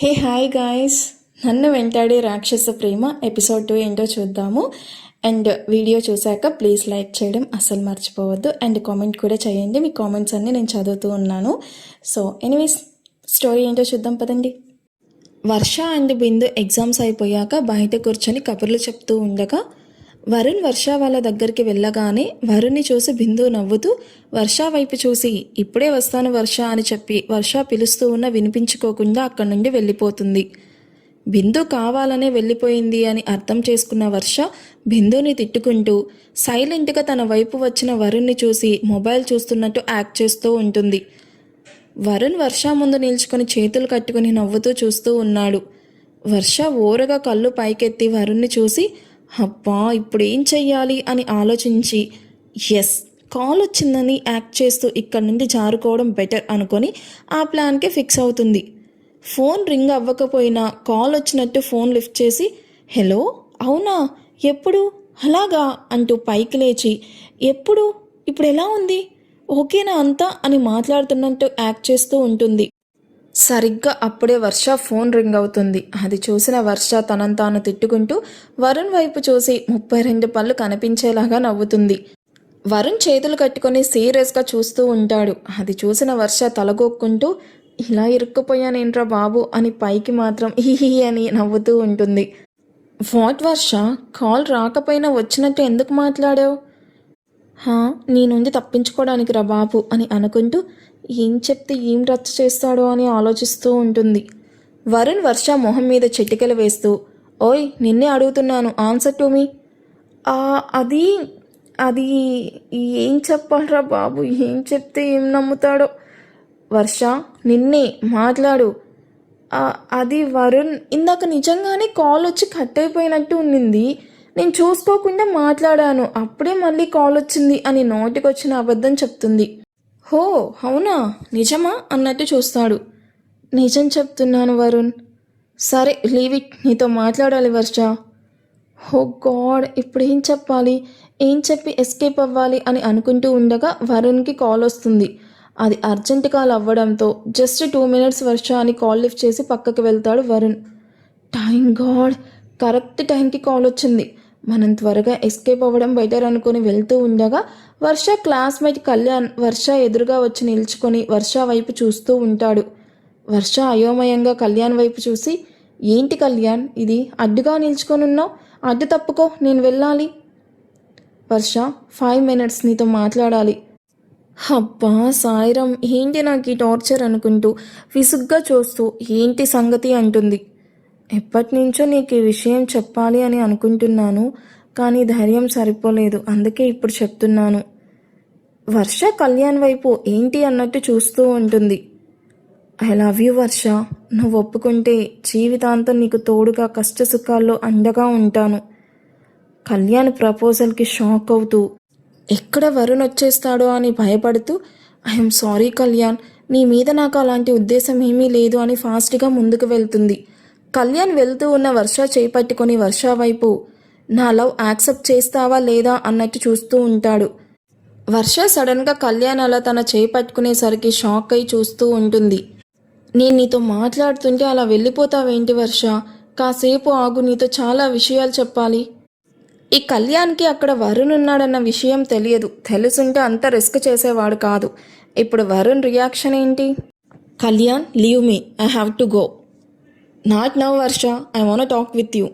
Hey hi guys, నన్ను వెంటాడే రాక్షస ప్రేమ episode 2 ఏంటో చూద్దాము. అండ్ వీడియో చూశాక ప్లీజ్ లైక్ చేయడం అస్సలు మర్చిపోవద్దు. అండ్ కామెంట్ కూడా చేయండి, మీ కామెంట్స్ అన్నీ నేను చదువుతూ ఉన్నాను. సో ఎనీవేస్, స్టోరీ ఏంటో చూద్దాం పదండి. వర్ష అండ్ బిందు ఎగ్జామ్స్ అయిపోయాక బయట కూర్చొని కబుర్లు చెప్తూ ఉండగా వరుణ్ వర్ష వాళ్ళ దగ్గరికి వెళ్ళగానే వరుణ్ని చూసి బిందు నవ్వుతూ వర్ష వైపు చూసి ఇప్పుడే వస్తాను వర్ష అని చెప్పి వర్ష పిలుస్తూ ఉన్న వినిపించుకోకుండా అక్కడి నుండి వెళ్ళిపోతుంది. బిందు కావాలనే వెళ్ళిపోయింది అని అర్థం చేసుకున్న వర్ష బిందుని తిట్టుకుంటూ సైలెంట్గా తన వైపు వచ్చిన వరుణ్ని చూసి మొబైల్ చూస్తున్నట్టు యాక్ట్ చేస్తూ ఉంటుంది. వరుణ్ వర్ష ముందు నిల్చుకొని చేతులు కట్టుకుని నవ్వుతూ చూస్తూ ఉన్నాడు. వర్ష ఓరగా కళ్ళు పైకెత్తి వరుణ్ని చూసి అబ్బా ఇప్పుడు ఏం చెయ్యాలి అని ఆలోచించి ఎస్, కాల్ వచ్చిందని యాక్ట్ చేస్తూ ఇక్కడి నుండి జారుకోవడం బెటర్ అనుకొని ఆ ప్లాన్కే ఫిక్స్ అవుతుంది. ఫోన్ రింగ్ అవ్వకపోయినా కాల్ వచ్చినట్టు ఫోన్ లిఫ్ట్ చేసి హలో, అవునా, ఎప్పుడు, అలాగా అంటూ పైకి లేచి ఎప్పుడు, ఇప్పుడు ఎలా ఉంది, ఓకేనా అంతా అని మాట్లాడుతున్నట్టు యాక్ట్ చేస్తూ ఉంటుంది. సరిగ్గా అప్పుడే వర్ష ఫోన్ రింగ్ అవుతుంది. అది చూసిన వర్ష తనను తాను తిట్టుకుంటూ వరుణ్ వైపు చూసి 32 పళ్ళు కనిపించేలాగా నవ్వుతుంది. వరుణ్ చేతులు కట్టుకొని సీరియస్గా చూస్తూ ఉంటాడు. అది చూసిన వర్ష తలగొక్కుంటూ ఇలా ఇరుక్కుపోయానేంట్రా బాబు అని పైకి మాత్రం హిహి అని నవ్వుతూ ఉంటుంది. వాట్ వర్ష, కాల్ రాకపోయినా వచ్చినట్టు ఎందుకు మాట్లాడావు? నీ నుండి తప్పించుకోవడానికి రా బాబు అని అనుకుంటూ ఏం చెప్తే ఏం రచ్చ చేస్తాడో అని ఆలోచిస్తూ ఉంటుంది. వరుణ్ వర్ష మొహం మీద చిటికెలు వేస్తూ ఓయ్ నిన్నే అడుగుతున్నాను, ఆన్సర్ టు మీ. అది అది ఏం చెప్పాలరా బాబు, ఏం చెప్తే ఏం నమ్ముతాడో. వర్ష నిన్నే మాట్లాడు. అది వరుణ్, ఇందాక నిజంగానే కాల్ వచ్చి కట్ అయిపోయినట్టు ఉండింది, నేను చూసుకోకుండా మాట్లాడాను, అప్పుడే మళ్ళీ కాల్ వచ్చింది అని నోటికొచ్చిన అబద్ధం చెప్తుంది. హో అవునా, నిజమా అన్నట్టు చూస్తాడు. నిజం చెప్తున్నాను వరుణ్. సరే లీవ్ ఇట్, నీతో మాట్లాడాలి వర్ష. హో గాడ్, ఇప్పుడు ఏం చెప్పాలి, ఏం చెప్పి ఎస్కేప్ అవ్వాలి అని అనుకుంటూ ఉండగా వరుణ్కి కాల్ వస్తుంది. అది అర్జెంట్ కాల్ అవ్వడంతో జస్ట్ 2 minutes వర్ష అని కాల్ లిఫ్ట్ చేసి పక్కకి వెళ్తాడు వరుణ్. టైం గాడ్, కరెక్ట్ టైంకి కాల్ వచ్చింది, మనం త్వరగా ఎస్కేప్ అవ్వడం బెటర్ అనుకుని వెళ్తూ ఉండగా వర్ష క్లాస్మేట్ కళ్యాణ్ వర్ష ఎదురుగా వచ్చి నిల్చుకొని వర్ష వైపు చూస్తూ ఉంటాడు. వర్ష అయోమయంగా కళ్యాణ్ వైపు చూసి ఏంటి కళ్యాణ్ ఇది, అడ్డుగా నిల్చుకొని ఉన్నావు, అడ్డు తప్పుకో, నేను వెళ్ళాలి. వర్ష 5 minutes నీతో మాట్లాడాలి. అబ్బా సాయిరం, ఏంటి నాకు ఈ టార్చర్ అనుకుంటూ విసుగ్గా చూస్తూ ఏంటి సంగతి అంటుంది. ఎప్పటి నుంచో నీకు ఈ విషయం చెప్పాలి అని అనుకుంటున్నాను, కానీ ధైర్యం సరిపోలేదు, అందుకే ఇప్పుడు చెప్తున్నాను. వర్ష కళ్యాణ్ వైపు ఏంటి అన్నట్టు చూస్తూ ఉంటుంది. ఐ లవ్ యూ వర్ష, నువ్వు ఒప్పుకుంటే జీవితాంతం నీకు తోడుగా కష్టసుఖాల్లో అండగా ఉంటాను. కళ్యాణ్ ప్రపోజల్కి షాక్ అవుతూ ఎక్కడ వరుణ్ వచ్చేస్తాడో అని భయపడుతూ ఐఎమ్ సారీ కళ్యాణ్, నీ మీద నాకు అలాంటి ఉద్దేశం ఏమీ లేదు అని ఫాస్ట్గా ముందుకు వెళ్తుంది. కళ్యాణ్ వెళ్తూ ఉన్న వర్ష చేయి పట్టుకొని వర్ష వైపు నా లవ్ యాక్సెప్ట్ చేస్తావా లేదా అన్నట్టు చూస్తూ ఉంటాడు. వర్ష సడన్గా కళ్యాణ్ అలా తన చేయి పట్టుకునేసరికి షాక్ అయి చూస్తూ ఉంటుంది. నేను నీతో మాట్లాడుతుంటే అలా వెళ్ళిపోతావేంటి వర్ష, కాసేపు ఆగు, నీతో చాలా విషయాలు చెప్పాలి. ఈ కళ్యాణ్కి అక్కడ వరుణ్ ఉన్నాడన్న విషయం తెలియదు, తెలుసుంటే అంత రిస్క్ చేసేవాడు కాదు. ఇప్పుడు వరుణ్ రియాక్షన్ ఏంటి? Kalyan leave me, I have to go. Not now Varsha, I want talk with you.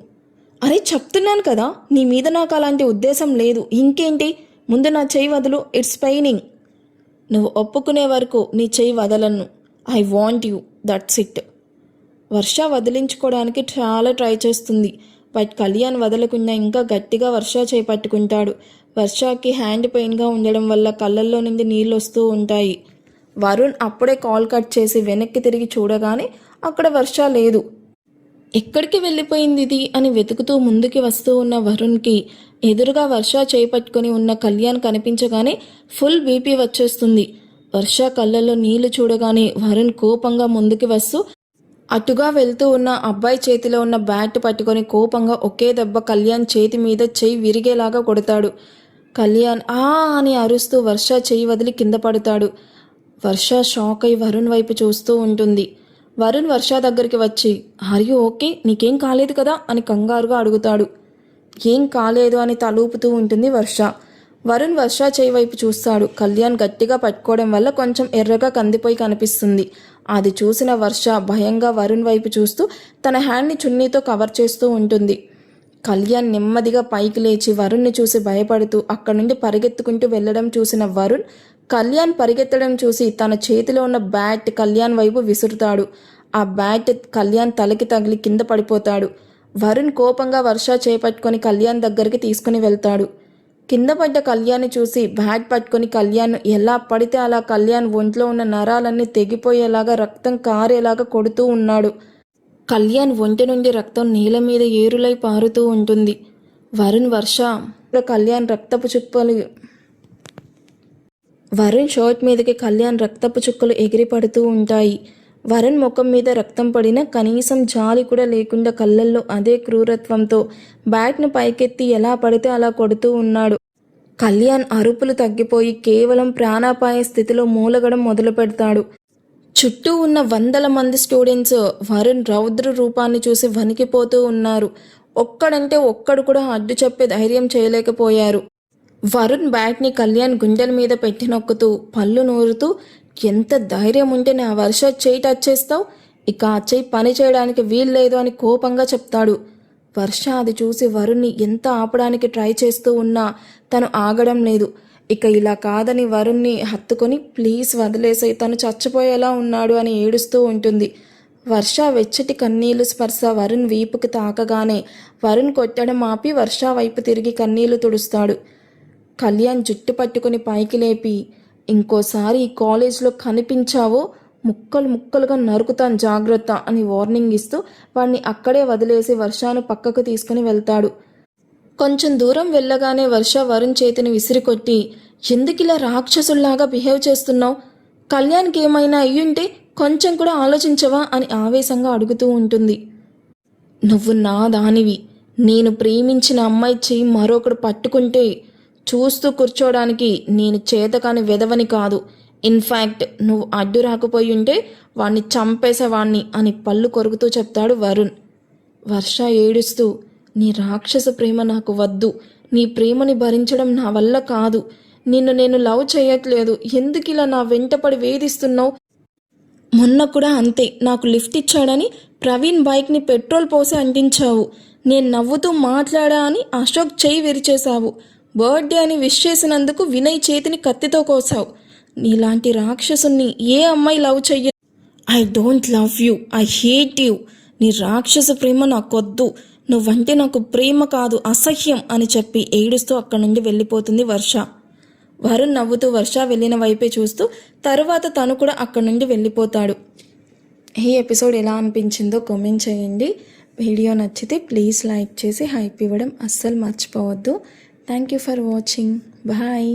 అరే చెప్తున్నాను కదా, నీ మీద నాకు అలాంటి ఉద్దేశం లేదు, ఇంకేంటి, ముందు నా చెయ్యి వదులు, ఇట్స్ పెయినింగ్. నువ్వు ఒప్పుకునే వరకు నీ చెయ్యి వదలను. I want you, that's it. Varsha వదిలించుకోవడానికి చాలా ట్రై చేస్తుంది, బట్ కళ్యాణ్ వదలకుండా ఇంకా గట్టిగా వర్ష చేపట్టుకుంటాడు. వర్షకి హ్యాండ్ పెయిన్గా ఉండడం వల్ల కళ్ళల్లో నుండి నీళ్ళు వస్తూ ఉంటాయి. వరుణ్ అప్పుడే కాల్ కట్ చేసి వెనక్కి తిరిగి చూడగానే అక్కడ వర్ష లేదు. ఎక్కడికి వెళ్ళిపోయింది ఇది అని వెతుకుతూ ముందుకి వస్తూ ఉన్న వరుణ్కి ఎదురుగా వర్ష చేపట్టుకొని ఉన్న కళ్యాణ్ కనిపించగానే ఫుల్ బీపీ వచ్చేస్తుంది. వర్ష కళ్ళల్లో నీళ్లు చూడగానే వరుణ్ కోపంగా ముందుకి వస్తూ అటుగా వెళ్తూ ఉన్న అబ్బాయి చేతిలో ఉన్న బ్యాట్ పట్టుకొని కోపంగా ఒకే దెబ్బ కళ్యాణ్ చేతి మీద చెయ్యి విరిగేలాగా కొడతాడు. కళ్యాణ్ అని అరుస్తూ వర్ష చెయ్యి వదిలి కింద పడతాడు. వర్ష షాక్ అయి వరుణ్ వైపు చూస్తూ ఉంటుంది. వరుణ్ వర్ష దగ్గరికి వచ్చి ఆర్ యూ ఓకే, నీకేం కాలేదు కదా అని కంగారుగా అడుగుతాడు. ఏం కాలేదు అని తలూపుతూ ఉంటుంది వర్ష. వరుణ్ వర్ష చేయి వైపు చూస్తాడు. కళ్యాణ్ గట్టిగా పట్టుకోవడం వల్ల కొంచెం ఎర్రగా కందిపోయి కనిపిస్తుంది. అది చూసిన వర్ష భయంగా వరుణ్ వైపు చూస్తూ తన హ్యాండ్ని చున్నీతో కవర్ చేస్తూ ఉంటుంది. కళ్యాణ్ నెమ్మదిగా పైకి లేచి వరుణ్ని చూసి భయపడుతూ అక్కడి నుండి పరిగెత్తుకుంటూ వెళ్ళడం చూసిన వరుణ్ కళ్యాణ్ పరిగెత్తడం చూసి తన చేతిలో ఉన్న బ్యాట్ కళ్యాణ్ వైపు విసురుతాడు. ఆ బ్యాట్ కళ్యాణ్ తలకి తగిలి కింద పడిపోతాడు. వరుణ్ కోపంగా వర్ష చేపట్టుకొని కళ్యాణ్ దగ్గరికి తీసుకుని వెళ్తాడు. కింద పడ్డ కళ్యాణ్ని చూసి బ్యాట్ పట్టుకొని కళ్యాణ్ ఎలా పడితే అలా కళ్యాణ్ ఒంట్లో ఉన్న నరాలన్నీ తెగిపోయేలాగా రక్తం కారేలాగా కొడుతూ ఉన్నాడు. కళ్యాణ్ ఒంటి నుండి రక్తం నేల మీద ఏరులై పారుతూ ఉంటుంది. వరుణ్ వర్ష కళ్యాణ్ రక్తపు చుక్కలు వరుణ్ షర్ట్ మీదకి కళ్యాణ్ రక్తపు చుక్కలు ఎగిరిపడుతూ ఉంటాయి. వరుణ్ ముఖం మీద రక్తం పడినా కనీసం జాలి కూడా లేకుండా కళ్ళల్లో అదే క్రూరత్వంతో బ్యాట్ను పైకెత్తి ఎలా పడితే అలా కొడుతూ ఉన్నాడు. కళ్యాణ్ అరుపులు తగ్గిపోయి కేవలం ప్రాణాపాయ స్థితిలో మూలగడం మొదలు పెడతాడు. చుట్టూ ఉన్న వందల మంది స్టూడెంట్స్ వరుణ్ రౌద్ర రూపాన్ని చూసి వణికిపోతూ ఉన్నారు. ఒక్కడంటే ఒక్కడు కూడా అడ్డు చెప్పే ధైర్యం చేయలేకపోయారు. వరుణ్ బ్యాట్ని కళ్యాణ్ గుండెల మీద పెట్టి నొక్కుతూ పళ్ళు నూరుతూ, ఎంత ధైర్యం ఉంటే నా వర్ష చేయి టచ్ చేస్తావు, ఇక ఆ చేయి పని చేయడానికి వీల్లేదు అని కోపంగా చెప్తాడు. వర్ష అది చూసి వరుణ్ని ఎంత ఆపడానికి ట్రై చేస్తూ ఉన్నా తను ఆగడం లేదు. ఇక ఇలా కాదని వరుణ్ని హత్తుకొని ప్లీజ్ వదిలేసి తను చచ్చిపోయేలా ఉన్నాడు అని ఏడుస్తూ ఉంటుంది. వర్ష వెచ్చటి కన్నీళ్లు స్పర్శ వరుణ్ వీపుకి తాకగానే వరుణ్ కొట్టడం ఆపి వర్ష వైపు తిరిగి కన్నీళ్లు తుడుస్తాడు. కళ్యాణ్ జుట్టు పట్టుకుని పైకి లేపి, ఇంకోసారి ఈ కాలేజ్లో కనిపించావో ముక్కలు ముక్కలుగా నరుకుతాను జాగ్రత్త అని వార్నింగ్ ఇస్తూ వాడిని అక్కడే వదిలేసి వర్షను పక్కకు తీసుకుని వెళ్తాడు. కొంచెం దూరం వెళ్ళగానే వర్ష వరుణ్ చేతిని విసిరికొట్టి, ఎందుకిలా రాక్షసుల్లాగా బిహేవ్ చేస్తున్నావు, కళ్యాణ్కి ఏమైనా అయ్యుంటే కొంచెం కూడా ఆలోచించవా అని ఆవేశంగా అడుగుతూ ఉంటుంది. నువ్వు నా దానివి, నేను ప్రేమించిన అమ్మాయి చెయ్యి మరొకడు పట్టుకుంటే చూస్తూ కూర్చోడానికి నేను చేతకాని వెదవని కాదు. ఇన్ఫ్యాక్ట్ నువ్వు అడ్డు రాకపోయి ఉంటే వాణ్ణి చంపేసేవాణ్ణి అని పళ్ళు కొరుకుతూ చెప్తాడు వరుణ్. వర్ష ఏడుస్తూ, నీ రాక్షస ప్రేమ నాకు వద్దు, నీ ప్రేమని భరించడం నా వల్ల కాదు, నిన్ను నేను లవ్ చేయట్లేదు, ఎందుకు ఇలా నా వెంటపడి వేధిస్తున్నావు, మొన్న కూడా అంతే, నాకు లిఫ్ట్ ఇచ్చాడని ప్రవీణ్ బైక్ని పెట్రోల్ పోసి అంటించావు, నేను నవ్వుతూ మాట్లాడా అని అశోక్ చేయి విరిచేశావు, బర్త్డే అని విష్ చేసినందుకు వినయ్ చేతిని కత్తితో కోసావు, నీలాంటి రాక్షసుని ఏ అమ్మాయి లవ్ చెయ్య. I don't love you, I hate you, నీ రాక్షస ప్రేమ నాకొద్దు, నువ్వంటే నాకు ప్రేమ కాదు అసహ్యం అని చెప్పి ఏడుస్తూ అక్కడి నుండి వెళ్ళిపోతుంది వర్ష. వరుణ్ నవ్వుతూ వర్ష వెళ్ళిన వైపే చూస్తూ తరువాత తను కూడా అక్కడి నుండి వెళ్ళిపోతాడు. ఈ ఎపిసోడ్ ఎలా అనిపించిందో కామెంట్ చేయండి. వీడియో నచ్చితే ప్లీజ్ లైక్ చేసి హైప్ ఇవ్వడం అస్సలు మర్చిపోవద్దు. Thank you for watching. Bye.